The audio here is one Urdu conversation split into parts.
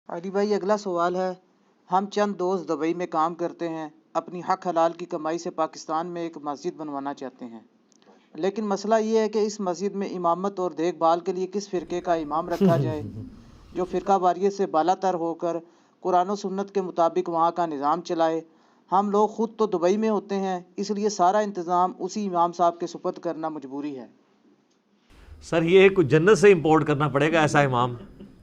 علی بھائی اگلا سوال ہے، ہم چند دوست دبئی میں کام کرتے ہیں، اپنی حق حلال کی کمائی سے پاکستان میں ایک مسجد بنوانا چاہتے ہیں، لیکن مسئلہ یہ ہے کہ اس مسجد میں امامت اور دیکھ بھال کے لیے کس فرقے کا امام رکھا جائے جو فرقہ واریت سے بالا تر ہو کر قرآن و سنت کے مطابق وہاں کا نظام چلائے۔ ہم لوگ خود تو دبئی میں ہوتے ہیں، اس لیے سارا انتظام اسی امام صاحب کے سپرد کرنا مجبوری ہے۔ سر یہ کچھ جنت سے امپورٹ کرنا پڑے گا ایسا امام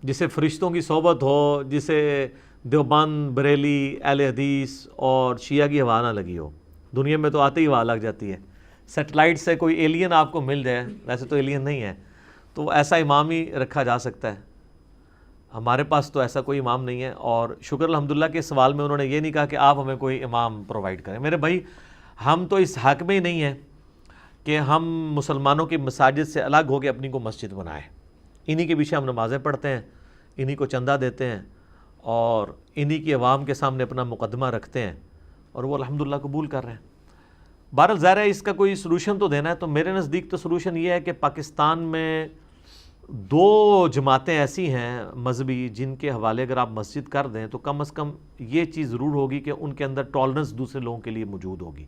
جسے فرشتوں کی صحبت ہو، جسے دیوبند، بریلی، اہل حدیث اور شیعہ کی ہوا نہ لگی ہو۔ دنیا میں تو آتے ہی ہوا لگ جاتی ہے، سیٹلائٹ سے کوئی ایلین آپ کو مل جائے، ویسے تو ایلین نہیں ہے، تو ایسا امام ہی رکھا جا سکتا ہے۔ ہمارے پاس تو ایسا کوئی امام نہیں ہے، اور شکر الحمدللہ کے سوال میں انہوں نے یہ نہیں کہا کہ آپ ہمیں کوئی امام پرووائڈ کریں۔ میرے بھائی ہم تو اس حق میں ہی نہیں ہیں کہ ہم مسلمانوں کی مساجد سے الگ ہو کے اپنی کو مسجد بنائیں۔ انہی کے پیچھے ہم نمازیں پڑھتے ہیں، انہی کو چندہ دیتے ہیں، اور انہی کی عوام کے سامنے اپنا مقدمہ رکھتے ہیں، اور وہ الحمدللہ قبول کر رہے ہیں۔ بہرحال ظاہر ہے اس کا کوئی سلوشن تو دینا ہے، تو میرے نزدیک تو سلوشن یہ ہے کہ پاکستان میں دو جماعتیں ایسی ہیں مذہبی جن کے حوالے اگر آپ مسجد کر دیں تو کم از کم یہ چیز ضرور ہوگی کہ ان کے اندر ٹالرنس دوسرے لوگوں کے لیے موجود ہوگی۔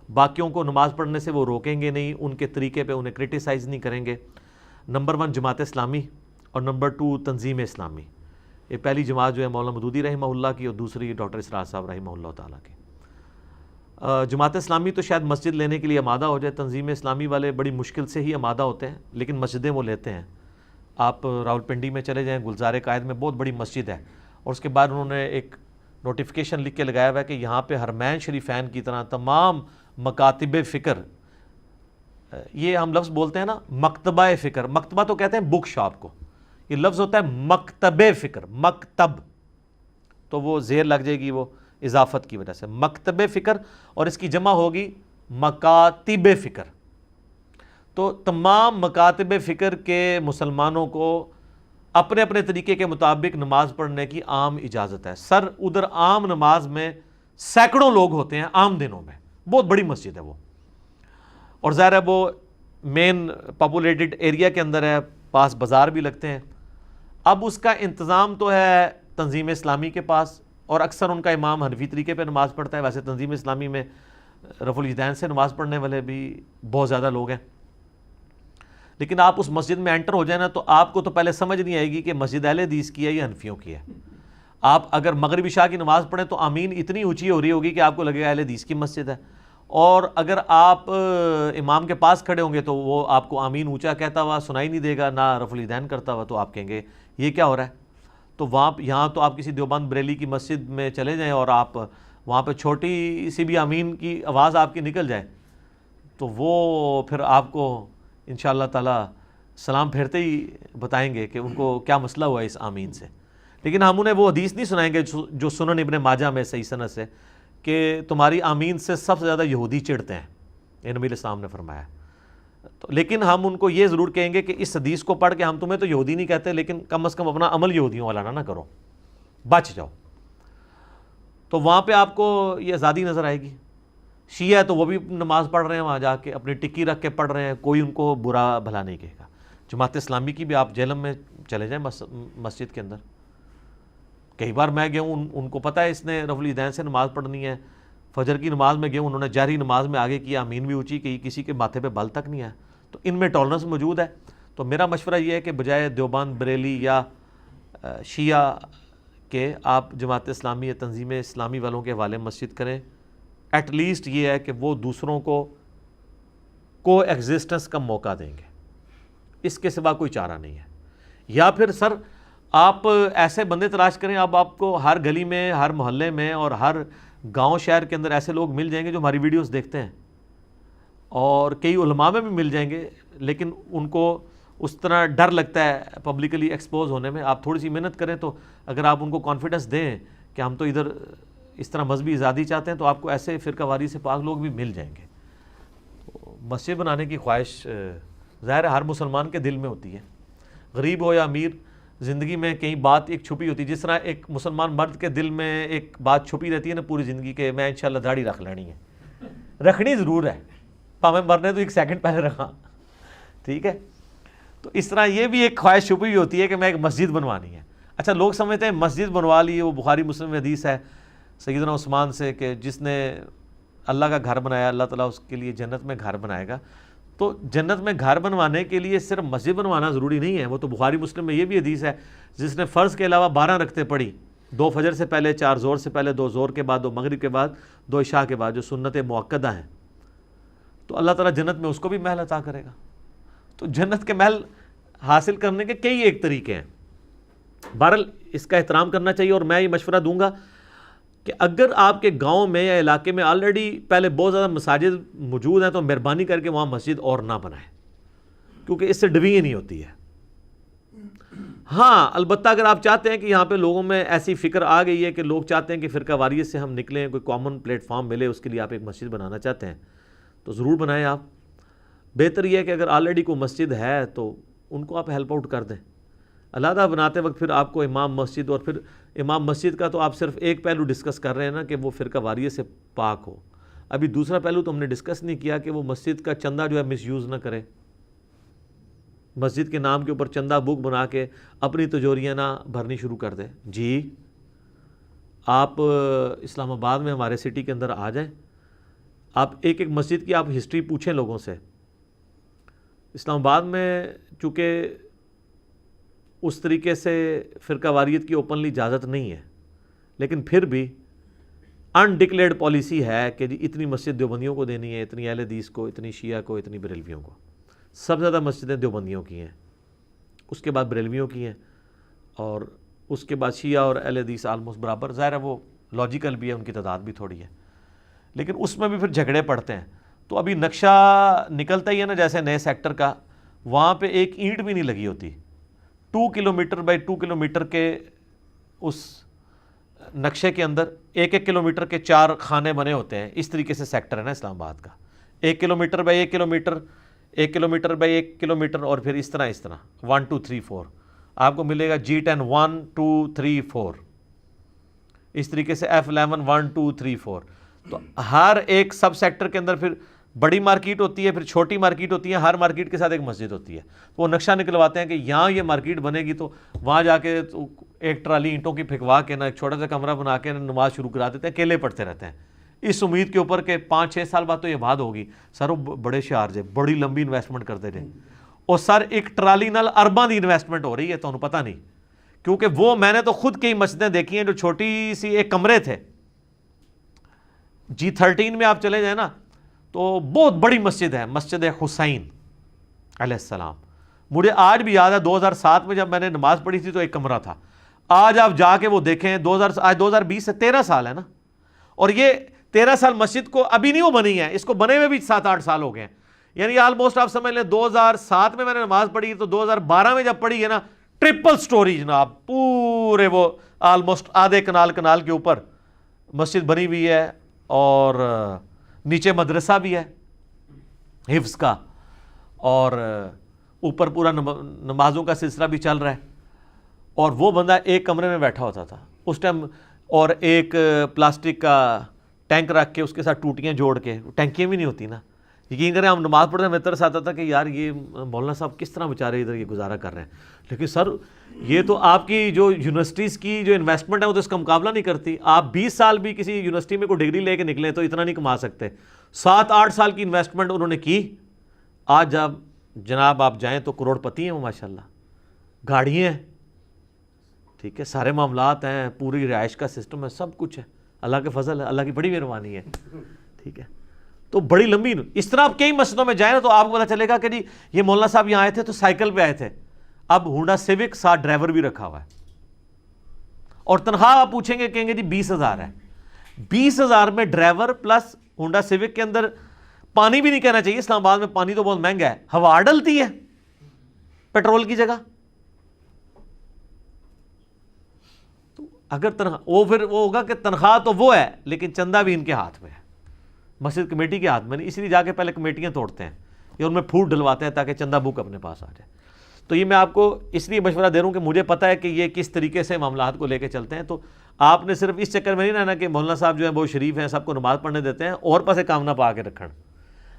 باقیوں کو نماز پڑھنے سے وہ روکیں گے نہیں، ان کے طریقے پہ انہیں کرٹیسائز نہیں کریں گے۔ نمبر 1 جماعت اسلامی، اور نمبر 2 تنظیم اسلامی۔ یہ پہلی جماعت جو ہے مولانا مودودی رحمہ اللہ کی، اور دوسری ڈاکٹر اسرار صاحب رحمہ اللہ تعالیٰ کی۔ جماعت اسلامی تو شاید مسجد لینے کے لیے آمادہ ہو جائے، تنظیم اسلامی والے بڑی مشکل سے ہی آمادہ ہوتے ہیں، لیکن مسجدیں وہ لیتے ہیں۔ آپ راولپنڈی میں چلے جائیں، گلزار قائد میں بہت بڑی مسجد ہے، اور اس کے بعد انہوں نے ایک نوٹیفیکیشن لکھ کے لگایا ہوا ہے کہ یہاں پہ حرمین شریفین کی طرح تمام مکاتب فکر، یہ ہم لفظ بولتے ہیں نا مکتبہ فکر، مکتبہ تو کہتے ہیں بک شاپ کو، یہ لفظ ہوتا ہے مکتب فکر، مکتب تو وہ زیر لگ جائے گی وہ اضافت کی وجہ سے، مکتب فکر، اور اس کی جمع ہوگی مکاتب فکر۔ تو تمام مکاتب فکر کے مسلمانوں کو اپنے اپنے طریقے کے مطابق نماز پڑھنے کی عام اجازت ہے۔ سر ادھر عام نماز میں سینکڑوں لوگ ہوتے ہیں عام دنوں میں، بہت بڑی مسجد ہے وہ، اور ظاہر ہے وہ مین پاپولیٹڈ ایریا کے اندر ہے، پاس بازار بھی لگتے ہیں۔ اب اس کا انتظام تو ہے تنظیم اسلامی کے پاس، اور اکثر ان کا امام حنفی طریقے پہ نماز پڑھتا ہے۔ ویسے تنظیم اسلامی میں رفع الیدین سے نماز پڑھنے والے بھی بہت زیادہ لوگ ہیں، لیکن آپ اس مسجد میں انٹر ہو جائیں نا تو آپ کو تو پہلے سمجھ نہیں آئے گی کہ مسجد اہل حدیث کی ہے یا حنفیوں کی ہے۔ آپ اگر مغرب عشاء کی نماز پڑھیں تو آمین اتنی اونچی ہو رہی ہوگی کہ آپ کو لگے گا اہل حدیث کی مسجد ہے، اور اگر آپ امام کے پاس کھڑے ہوں گے تو وہ آپ کو آمین اونچا کہتا ہوا سنائی نہیں دے گا، نہ رفع الیدین کرتا ہوا، تو آپ کہیں گے یہ کیا ہو رہا ہے۔ تو یہاں تو آپ کسی دیوبند بریلی کی مسجد میں چلے جائیں اور آپ وہاں پہ چھوٹی سی بھی آمین کی آواز آپ کی نکل جائے تو وہ پھر آپ کو انشاءاللہ تعالی سلام پھیرتے ہی بتائیں گے کہ ان کو کیا مسئلہ ہوا اس آمین سے۔ لیکن ہم انہیں وہ حدیث نہیں سنائیں گے جو سنن ابن ماجہ میں صحیح سند سے کہ تمہاری آمین سے سب سے زیادہ یہودی چڑھتے ہیں، یہ نبی علیہ السلام نے فرمایا۔ لیکن ہم ان کو یہ ضرور کہیں گے کہ اس حدیث کو پڑھ کے ہم تمہیں تو یہودی نہیں کہتے، لیکن کم از کم اپنا عمل یہودیوں والا نہ کرو، بچ جاؤ۔ تو وہاں پہ آپ کو یہ آزادی نظر آئے گی۔ شیعہ تو وہ بھی نماز پڑھ رہے ہیں وہاں جا کے، اپنی ٹکی رکھ کے پڑھ رہے ہیں، کوئی ان کو برا بھلا نہیں کہے گا۔ جماعت اسلامی کی بھی آپ جہلم میں چلے جائیں مسجد کے اندر، کئی بار میں گیا ہوں، ان کو پتہ ہے اس نے رفع الیدین سے نماز پڑھنی ہے۔ فجر کی نماز میں گیا ہوں، انہوں نے جہری نماز میں آگے کیا، آمین بھی اونچی کی، کسی کے ماتھے پہ بل تک نہیں آیا۔ تو ان میں ٹالرنس موجود ہے۔ تو میرا مشورہ یہ ہے کہ بجائے دیوبند بریلی یا شیعہ کے آپ جماعت اسلامی یا تنظیم اسلامی والوں کے حوالے مسجد کریں۔ ایٹ لیسٹ یہ ہے کہ وہ دوسروں کو ایگزسٹنس کا موقع دیں گے، اس کے سوا کوئی چارہ نہیں ہے۔ یا پھر سر آپ ایسے بندے تلاش کریں، اب آپ کو ہر گلی میں، ہر محلے میں اور ہر گاؤں شہر کے اندر ایسے لوگ مل جائیں گے جو ہماری ویڈیوز دیکھتے ہیں، اور کئی علماء میں بھی مل جائیں گے، لیکن ان کو اس طرح ڈر لگتا ہے پبلکلی ایکسپوز ہونے میں۔ آپ تھوڑی سی محنت کریں تو اگر آپ ان کو کانفیڈنس دیں کہ ہم تو ادھر اس طرح مذہبی آزادی چاہتے ہیں، تو آپ کو ایسے فرقہ واری سے پاک لوگ بھی مل جائیں گے۔ مسجد بنانے کی خواہش ظاہر ہے ہر مسلمان کے دل میں ہوتی ہے، غریب ہو یا امیر، زندگی میں کہیں بات ایک چھپی ہوتی ہے۔ جس طرح ایک مسلمان مرد کے دل میں ایک بات چھپی رہتی ہے نا پوری زندگی کے، میں انشاءاللہ داڑھی رکھ لینی ہے، رکھنی ضرور ہے، پاویں مرنے تو 1 سیکنڈ پہلے رکھا، ٹھیک ہے۔ تو اس طرح یہ بھی ایک خواہش چھپی ہوئی ہوتی ہے کہ میں ایک مسجد بنوانی ہے۔ اچھا لوگ سمجھتے ہیں مسجد بنوا لی، وہ بخاری مسلم میں حدیث ہے سیدنا عثمان سے کہ جس نے اللہ کا گھر بنایا اللہ تعالیٰ اس کے لیے جنت میں گھر بنائے گا. تو جنت میں گھر بنوانے کے لیے صرف مسجد بنوانا ضروری نہیں ہے. وہ تو بخاری مسلم میں یہ بھی حدیث ہے جس نے فرض کے علاوہ 12 رکعتیں پڑھی، 2 فجر سے پہلے، 4 ظہر سے پہلے، 2 ظہر کے بعد، 2 مغرب کے بعد، 2 عشاء کے بعد، جو سنت مؤکدہ ہیں، تو اللہ تعالیٰ جنت میں اس کو بھی محل عطا کرے گا. تو جنت کے محل حاصل کرنے کے کئی ایک طریقے ہیں. بہرحال اس کا احترام کرنا چاہیے. اور میں یہ مشورہ دوں گا کہ اگر آپ کے گاؤں میں یا علاقے میں آلریڈی پہلے بہت زیادہ مساجد موجود ہیں تو مہربانی کر کے وہاں مسجد اور نہ بنائیں، کیونکہ اس سے ڈویژن نہیں ہوتی ہے. ہاں البتہ اگر آپ چاہتے ہیں کہ یہاں پہ لوگوں میں ایسی فکر آ گئی ہے کہ لوگ چاہتے ہیں کہ فرقہ واریت سے ہم نکلیں، کوئی کامن پلیٹ فارم ملے، اس کے لیے آپ ایک مسجد بنانا چاہتے ہیں تو ضرور بنائیں. آپ بہتر یہ ہے کہ اگر آلریڈی کوئی مسجد ہے تو ان کو آپ ہیلپ آؤٹ کر دیں. علیحدہ بناتے وقت پھر آپ کو امام مسجد، اور پھر امام مسجد کا تو آپ صرف ایک پہلو ڈسکس کر رہے ہیں نا کہ وہ فرقہ واریت سے پاک ہو. ابھی دوسرا پہلو تو ہم نے ڈسکس نہیں کیا کہ وہ مسجد کا چندہ جو ہے مس یوز نہ کرے، مسجد کے نام کے اوپر چندہ بک بنا کے اپنی تجوریاں نہ بھرنی شروع کر دیں. جی آپ اسلام آباد میں ہمارے سٹی کے اندر آ جائیں، آپ ایک ایک مسجد کی آپ ہسٹری پوچھیں لوگوں سے. اسلام آباد میں چونکہ اس طریقے سے فرقہ واریت کی اوپنلی اجازت نہیں ہے، لیکن پھر بھی انڈکلیئرڈ پالیسی ہے کہ جی اتنی مسجد دیوبندیوں کو دینی ہے، اتنی اہل حدیث کو، اتنی شیعہ کو، اتنی بریلویوں کو. سب سے زیادہ مسجدیں دیوبندیوں کی ہیں، اس کے بعد بریلویوں کی ہیں، اور اس کے بعد شیعہ اور اہل حدیث آلموسٹ برابر. ظاہر ہے وہ لاجیکل بھی ہے، ان کی تعداد بھی تھوڑی ہے، لیکن اس میں بھی پھر جھگڑے پڑتے ہیں. تو ابھی نقشہ نکلتا ہی ہے نا جیسے نئے سیکٹر کا، وہاں پہ ایک اینٹ بھی نہیں لگی ہوتی. 2 کلومیٹر بائی 2 کلومیٹر کے اس نقشے کے اندر 1 کلومیٹر کے 4 خانے بنے ہوتے ہیں. اس طریقے سے سیکٹر ہے نا اسلام آباد کا، 1 kilometre by 1 kilometre, 1 kilometre by 1 kilometre, اور پھر اس طرح 1 2 3 4 آپ کو ملے گا. G10 1 2 3 4، اس طریقے سے F11 1 2 3 4. تو ہر ایک سب سیکٹر کے اندر پھر بڑی مارکیٹ ہوتی ہے، پھر چھوٹی مارکیٹ ہوتی ہے، ہر مارکیٹ کے ساتھ ایک مسجد ہوتی ہے. وہ نقشہ نکلواتے ہیں کہ یہاں یہ مارکیٹ بنے گی تو وہاں جا کے تو ایک ٹرالی اینٹوں کی پھینکوا کے نا ایک چھوٹا سا کمرہ بنا کے نماز شروع کرا دیتے ہیں، کیلے پڑھتے رہتے ہیں اس امید کے اوپر کہ 5-6 سال بعد تو یہ بات ہوگی. سر وہ بڑے شارج ہے، بڑی لمبی انویسٹمنٹ کرتے رہے، اور سر ایک ٹرالی نال ارباں دی انویسٹمنٹ ہو رہی ہے تو انہوں پتہ نہیں. کیونکہ وہ میں نے تو خود کئی مسجدیں دیکھی ہیں جو چھوٹی سی ایک کمرے تھے. G13 میں آپ چلے جائیں نا تو بہت بڑی مسجد ہے، مسجد حسین علیہ السلام. مجھے آج بھی یاد ہے 2007 میں جب میں نے نماز پڑھی تھی تو ایک کمرہ تھا. آج آپ جا کے وہ دیکھیں، آج 2020 سے 13 سال ہے نا، اور یہ 13 سال مسجد کو ابھی نہیں وہ بنی ہے، اس کو بنے ہوئے بھی 7-8 سال ہو گئے ہیں. یعنی آلموسٹ آپ سمجھ لیں 2007 میں نے نماز پڑھی تو 2012 میں جب پڑھی ہے نا، ٹرپل سٹوری جناب، پورے وہ آلموسٹ آدھے کنال کے اوپر مسجد بنی ہوئی ہے، اور نیچے مدرسہ بھی ہے حفظ کا، اور اوپر پورا نمازوں کا سلسلہ بھی چل رہا ہے. اور وہ بندہ ایک کمرے میں بیٹھا ہوتا تھا اس ٹائم، اور ایک پلاسٹک کا ٹینک رکھ کے اس کے ساتھ ٹوٹیاں جوڑ کے، ٹینکیاں بھی نہیں ہوتی نا، یقین کریں ہم نماز پڑھتے ہیں میں ترس آتا تھا کہ یار یہ مولانا صاحب کس طرح بیچارے ادھر یہ گزارا کر رہے ہیں. لیکن سر یہ تو آپ کی جو یونیورسٹیز کی جو انویسٹمنٹ ہے وہ تو اس کا مقابلہ نہیں کرتی. آپ 20 سال بھی کسی یونیورسٹی میں کوئی ڈگری لے کے نکلیں تو اتنا نہیں کما سکتے. 7-8 سال کی انویسٹمنٹ انہوں نے کی. آج جناب آپ جائیں تو کروڑ پتی ہیں وہ ماشاءاللہ، گاڑیاں ہیں، ٹھیک ہے، سارے معاملات ہیں، پوری رہائش کا سسٹم ہے، سب کچھ ہے. اللہ کے فضل ہے، اللہ کی بڑی مہربانی ہے، ٹھیک ہے. تو بڑی لمبی اس طرح آپ کئی مسجدوں میں جائیں تو آپ کو پتہ چلے گا کہ جی یہ مولانا صاحب یہاں آئے تھے تو سائیکل پہ آئے تھے، اب ہونڈا سیوک ساتھ ڈرائیور بھی رکھا ہوا ہے، اور تنخواہ آپ پوچھیں گے کہیں گے جی 20,000 ہے. 20,000 میں ڈرائیور پلس ہونڈا سیوک کے اندر پانی بھی نہیں کہنا چاہیے، اسلام آباد میں پانی تو بہت مہنگا ہے، ہوا ڈلتی ہے پیٹرول کی جگہ. تو اگر تنخواہ وہ پھر وہ ہوگا کہ تنخواہ تو وہ ہے لیکن چندہ بھی ان کے ہاتھ میں ہے، مسجد کمیٹی کے ہاتھ میں نہیں، اس لیے جا کے پہلے کمیٹیاں توڑتے ہیں یا ان میں پھوٹ ڈلواتے ہیں تاکہ چندہ بک اپنے پاس آ جائے. تو یہ میں آپ کو اس لیے مشورہ دے رہا ہوں کہ مجھے پتہ ہے کہ یہ کس طریقے سے معاملات کو لے کے چلتے ہیں. تو آپ نے صرف اس چکر میں نہیں رہنا کہ مولانا صاحب جو ہیں بہت شریف ہیں، سب کو نماز پڑھنے دیتے ہیں، اور پاسے کام نہ پا کے رکھیں.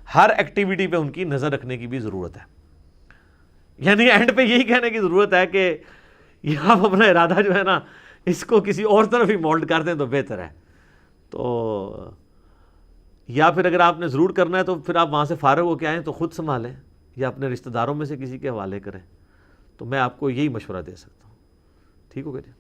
ہر ایکٹیویٹی پہ ان کی نظر رکھنے کی بھی ضرورت ہے. یعنی اینڈ پہ یہی کہنے کی ضرورت ہے کہ یا آپ اپنا ارادہ جو ہے نا اس کو کسی اور طرف ہی مولڈ کر دیں تو بہتر ہے. تو یا پھر اگر آپ نے ضرور کرنا ہے تو پھر آپ وہاں سے فارغ ہو کے آئیں تو خود سنبھالیں یا اپنے رشتہ داروں میں سے کسی کے حوالے کریں. تو میں آپ کو یہی مشورہ دے سکتا ہوں. ٹھیک ہو گیا جی.